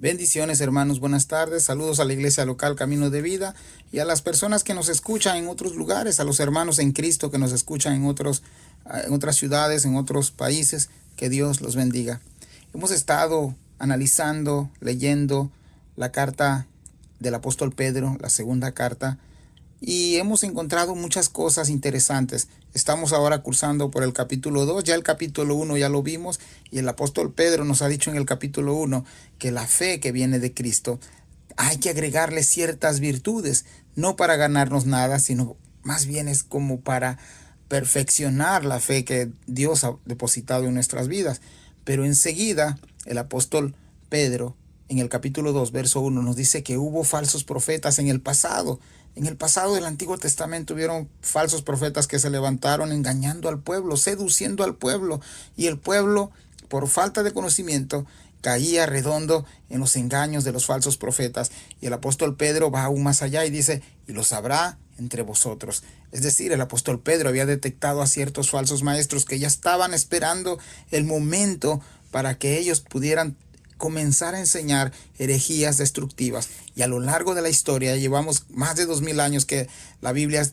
Bendiciones, hermanos, buenas tardes. Saludos a la iglesia local Camino de Vida y a las personas que nos escuchan en otros lugares, a los hermanos en Cristo que nos escuchan en otras ciudades, en otros países. Que Dios los bendiga. Hemos estado analizando, leyendo la carta del apóstol Pedro, la segunda carta, y hemos encontrado muchas cosas interesantes. Estamos ahora cursando por el capítulo 2, ya el capítulo 1 ya lo vimos, y el apóstol Pedro nos ha dicho en el capítulo 1 que la fe que viene de Cristo hay que agregarle ciertas virtudes, no para ganarnos nada, sino más bien es como para perfeccionar la fe que Dios ha depositado en nuestras vidas. Pero enseguida el apóstol Pedro en el capítulo 2, verso 1 nos dice que hubo falsos profetas en el pasado. En el pasado del Antiguo Testamento hubieron falsos profetas que se levantaron engañando al pueblo, seduciendo al pueblo, y el pueblo, por falta de conocimiento, caía redondo en los engaños de los falsos profetas. Y el apóstol Pedro va aún más allá y dice, y los habrá entre vosotros. Es decir, el apóstol Pedro había detectado a ciertos falsos maestros que ya estaban esperando el momento para que ellos pudieran comenzar a enseñar herejías destructivas. Y a lo largo de la historia, llevamos más de 2000 años que la Biblia,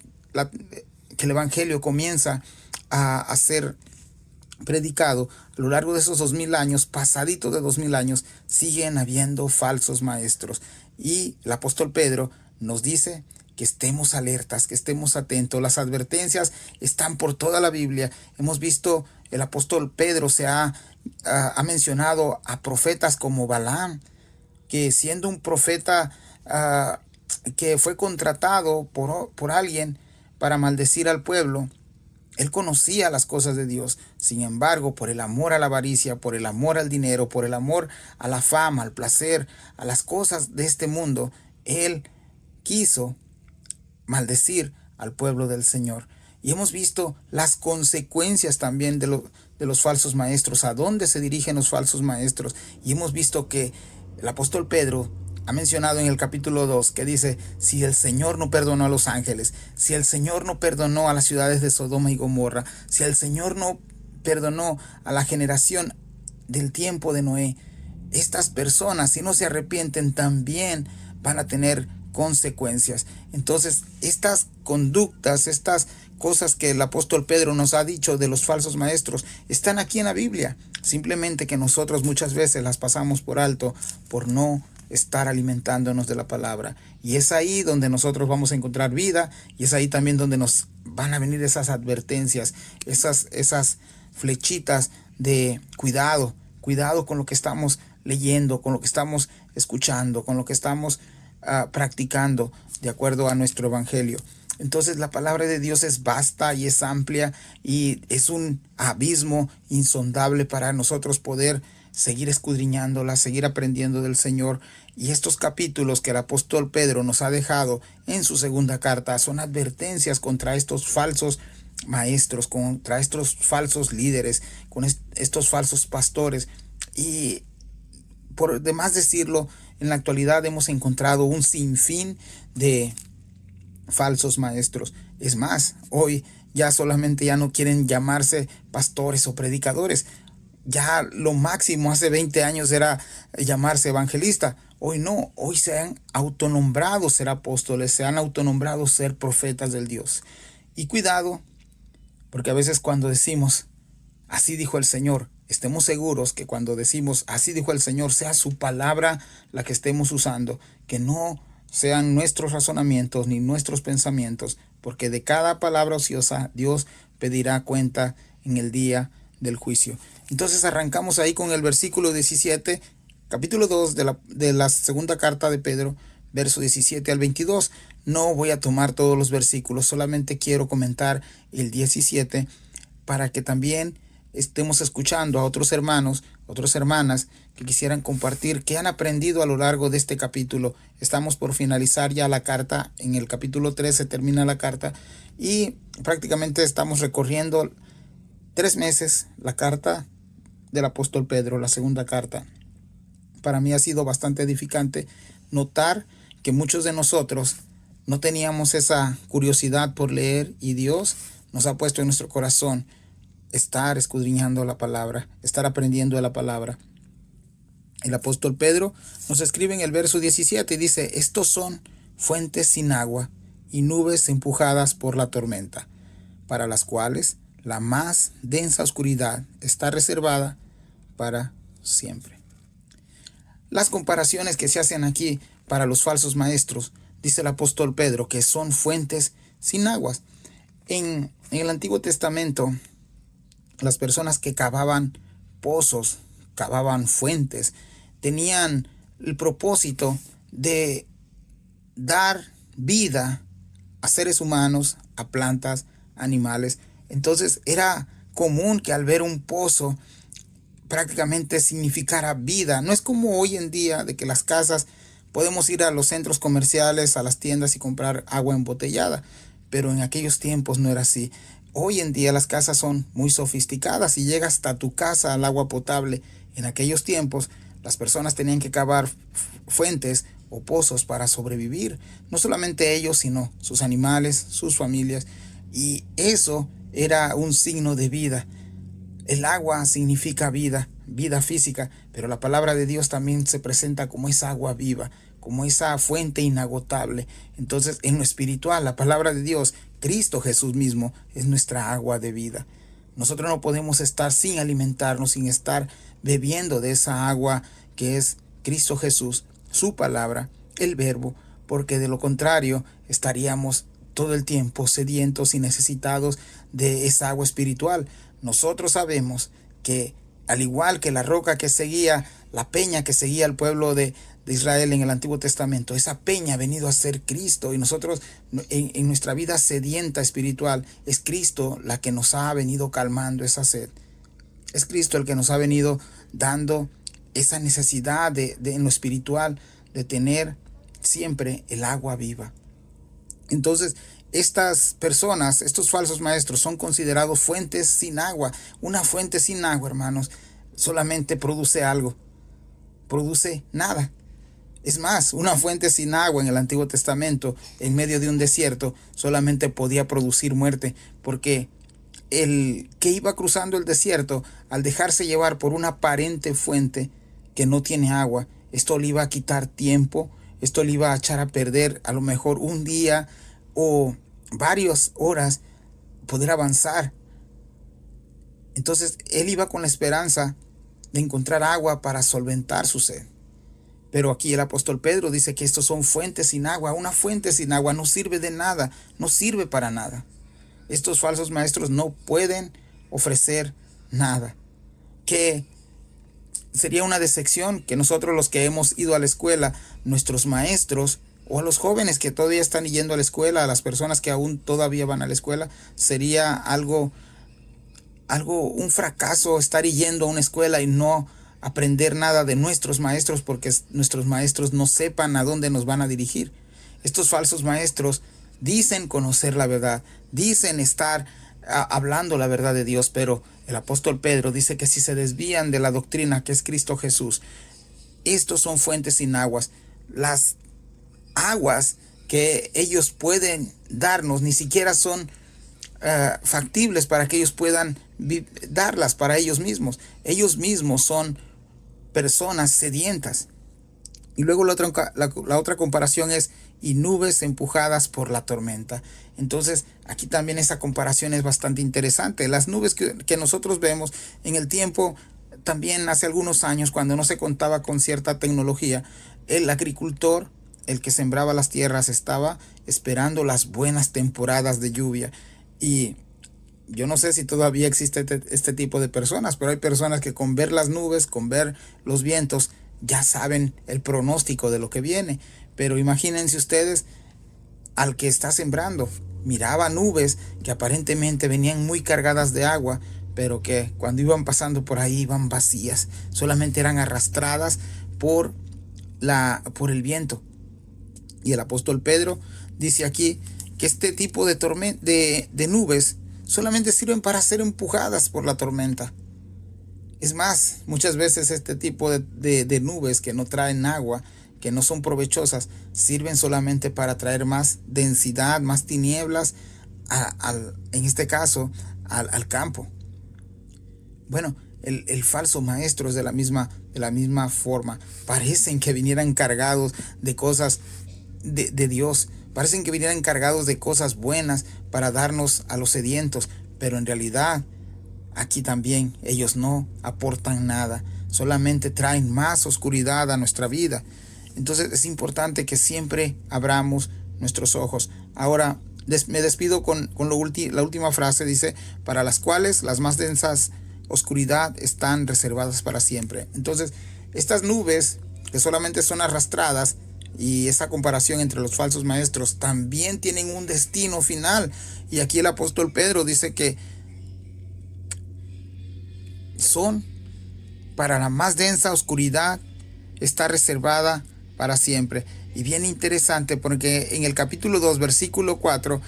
que el Evangelio comienza a ser predicado. A lo largo de esos 2000 años, pasaditos de 2000 años, siguen habiendo falsos maestros. Y el apóstol Pedro nos dice que estemos alertas, que estemos atentos. Las advertencias están por toda la Biblia. Hemos visto, el apóstol Pedro ha mencionado a profetas como Balaam, que siendo un profeta que fue contratado por alguien para maldecir al pueblo, él conocía las cosas de Dios. Sin embargo, por el amor a la avaricia, por el amor al dinero, por el amor a la fama, al placer, a las cosas de este mundo, él quiso maldecir al pueblo del Señor. Y hemos visto las consecuencias también de los falsos maestros, a dónde se dirigen los falsos maestros. Y hemos visto que el apóstol Pedro ha mencionado en el capítulo 2 que dice, si el Señor no perdonó a los ángeles, si el Señor no perdonó a las ciudades de Sodoma y Gomorra, si el Señor no perdonó a la generación del tiempo de Noé, estas personas, si no se arrepienten, también van a tener consecuencias. Entonces, estas conductas, estas cosas que el apóstol Pedro nos ha dicho de los falsos maestros, están aquí en la Biblia. Simplemente que nosotros muchas veces las pasamos por alto por no estar alimentándonos de la palabra. Y es ahí donde nosotros vamos a encontrar vida, y es ahí también donde nos van a venir esas advertencias, esas flechitas de cuidado con lo que estamos leyendo, con lo que estamos escuchando, con lo que estamos practicando de acuerdo a nuestro evangelio. Entonces la palabra de Dios es vasta y es amplia, y es un abismo insondable para nosotros poder seguir escudriñándola, seguir aprendiendo del Señor. Y estos capítulos que el apóstol Pedro nos ha dejado en su segunda carta son advertencias contra estos falsos maestros, contra estos falsos líderes, con estos falsos pastores. Y por demás decirlo, en la actualidad hemos encontrado un sinfín de falsos maestros. Es más, hoy ya no quieren llamarse pastores o predicadores. Ya lo máximo hace 20 años era llamarse evangelista. Hoy no, hoy se han autonombrado ser apóstoles, se han autonombrado ser profetas del Dios. Y cuidado, porque a veces cuando decimos, así dijo el Señor, estemos seguros que cuando decimos, así dijo el Señor, sea su palabra la que estemos usando, que no sean nuestros razonamientos ni nuestros pensamientos, porque de cada palabra ociosa Dios pedirá cuenta en el día del juicio. Entonces arrancamos ahí con el versículo 17, capítulo 2 de la segunda carta de Pedro, verso 17 al 22. No voy a tomar todos los versículos, solamente quiero comentar el 17 para que también estemos escuchando a otros hermanos, otras hermanas que quisieran compartir qué han aprendido a lo largo de este capítulo. Estamos por finalizar ya la carta, en el capítulo 3 se termina la carta, y prácticamente estamos recorriendo 3 meses la carta del apóstol Pedro, la segunda carta. Para mí ha sido bastante edificante notar que muchos de nosotros no teníamos esa curiosidad por leer, y Dios nos ha puesto en nuestro corazón estar escudriñando la palabra, estar aprendiendo de la palabra. El apóstol Pedro nos escribe en el verso 17 y dice: estos son fuentes sin agua y nubes empujadas por la tormenta, para las cuales la más densa oscuridad está reservada para siempre. Las comparaciones que se hacen aquí para los falsos maestros, dice el apóstol Pedro, que son fuentes sin aguas. En el Antiguo Testamento, las personas que cavaban pozos, cavaban fuentes, tenían el propósito de dar vida a seres humanos, a plantas, animales. Entonces era común que al ver un pozo prácticamente significara vida. No es como hoy en día de que las casas podemos ir a los centros comerciales, a las tiendas y comprar agua embotellada, pero en aquellos tiempos no era así. Hoy en día las casas son muy sofisticadas y llega hasta tu casa al agua potable. En aquellos tiempos las personas tenían que cavar fuentes o pozos para sobrevivir. No solamente ellos, sino sus animales, sus familias. Y eso era un signo de vida. El agua significa vida, vida física, pero la palabra de Dios también se presenta como esa agua viva, como esa fuente inagotable. Entonces, en lo espiritual, la palabra de Dios, Cristo Jesús mismo, es nuestra agua de vida. Nosotros no podemos estar sin alimentarnos, sin estar bebiendo de esa agua que es Cristo Jesús, su palabra, el verbo, porque de lo contrario estaríamos todo el tiempo sedientos y necesitados de esa agua espiritual. Nosotros sabemos que al igual que la roca que seguía, la peña que seguía al pueblo de Israel en el Antiguo Testamento, esa peña ha venido a ser Cristo, y nosotros en nuestra vida sedienta espiritual es Cristo la que nos ha venido calmando esa sed. Es Cristo el que nos ha venido dando esa necesidad en lo espiritual de tener siempre el agua viva. Entonces, estas personas, estos falsos maestros, son considerados fuentes sin agua. Una fuente sin agua, hermanos, solamente produce algo, produce nada. Es más, una fuente sin agua en el Antiguo Testamento, en medio de un desierto, solamente podía producir muerte, porque el que iba cruzando el desierto, al dejarse llevar por una aparente fuente que no tiene agua, esto le iba a quitar tiempo, esto le iba a echar a perder a lo mejor un día o varias horas poder avanzar. Entonces él iba con la esperanza de encontrar agua para solventar su sed. Pero aquí el apóstol Pedro dice que estos son fuentes sin agua. Una fuente sin agua no sirve de nada, no sirve para nada. Estos falsos maestros no pueden ofrecer nada. Que sería una decepción que nosotros, los que hemos ido a la escuela, nuestros maestros, o a los jóvenes que todavía están yendo a la escuela, a las personas que aún todavía van a la escuela, sería un fracaso estar yendo a una escuela y no aprender nada de nuestros maestros, porque nuestros maestros no sepan a dónde nos van a dirigir. Estos falsos maestros dicen conocer la verdad, dicen estar hablando la verdad de Dios, pero el apóstol Pedro dice que si se desvían de la doctrina que es Cristo Jesús, estos son fuentes sin aguas. Las aguas que ellos pueden darnos ni siquiera son factibles para que ellos puedan darlas para ellos mismos. Ellos mismos son personas sedientas. Y luego la otra comparación es: y nubes empujadas por la tormenta. Entonces aquí también esa comparación es bastante interesante. Las nubes que nosotros vemos en el tiempo, también hace algunos años, cuando no se contaba con cierta tecnología, el agricultor, el que sembraba las tierras, estaba esperando las buenas temporadas de lluvia. Y yo no sé si todavía existe este tipo de personas, pero hay personas que con ver las nubes, con ver los vientos, ya saben el pronóstico de lo que viene. Pero imagínense ustedes al que está sembrando. Miraba nubes que aparentemente venían muy cargadas de agua, pero que cuando iban pasando por ahí iban vacías. Solamente eran arrastradas por el viento. Y el apóstol Pedro dice aquí que este tipo de nubes solamente sirven para ser empujadas por la tormenta. Es más, muchas veces este tipo de nubes que no traen agua, que no son provechosas, sirven solamente para traer más densidad, más tinieblas, en este caso, al campo. Bueno, el falso maestro es de la misma de la misma forma. Parecen que vinieran cargados de cosas de Dios. Parecen que vinieran cargados de cosas buenas para darnos a los sedientos. Pero en realidad, aquí también ellos no aportan nada. Solamente traen más oscuridad a nuestra vida. Entonces es importante que siempre abramos nuestros ojos. Ahora me despido con la última frase. Dice, para las cuales las más densas oscuridad están reservadas para siempre. Entonces, estas nubes que solamente son arrastradas, y esa comparación entre los falsos maestros, también tienen un destino final. Y aquí el apóstol Pedro dice que son para la más densa oscuridad, está reservada para siempre. Y bien interesante, porque en el capítulo 2, versículo 4,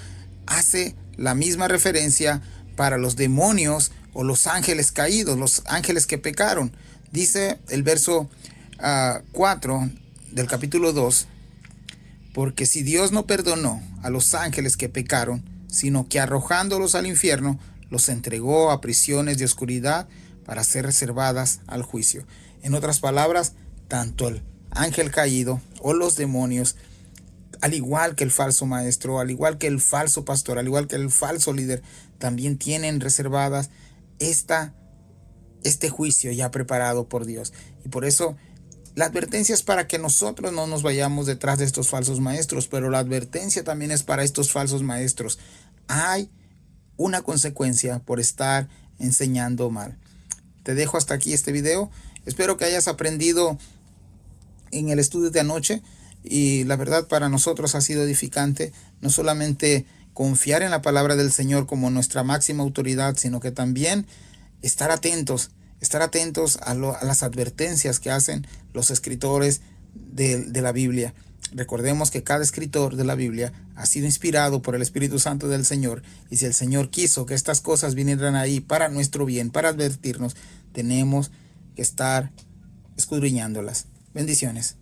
hace la misma referencia para los demonios o los ángeles caídos, los ángeles que pecaron. Dice el verso 4 del capítulo 2, porque si Dios no perdonó a los ángeles que pecaron, sino que arrojándolos al infierno, los entregó a prisiones de oscuridad para ser reservadas al juicio. En otras palabras, tanto el ángel caído o los demonios, al igual que el falso maestro, al igual que el falso pastor, al igual que el falso líder, también tienen reservadas este juicio ya preparado por Dios. Y por eso la advertencia es para que nosotros no nos vayamos detrás de estos falsos maestros, pero la advertencia también es para estos falsos maestros. Hay una consecuencia por estar enseñando mal. Te dejo hasta aquí este video. Espero que hayas aprendido en el estudio de anoche, y la verdad para nosotros ha sido edificante, no solamente confiar en la palabra del Señor como nuestra máxima autoridad, sino que también estar atentos a las advertencias que hacen los escritores de la Biblia. Recordemos que cada escritor de la Biblia ha sido inspirado por el Espíritu Santo del Señor, y si el Señor quiso que estas cosas vinieran ahí para nuestro bien, para advertirnos, tenemos que estar escudriñándolas. Bendiciones.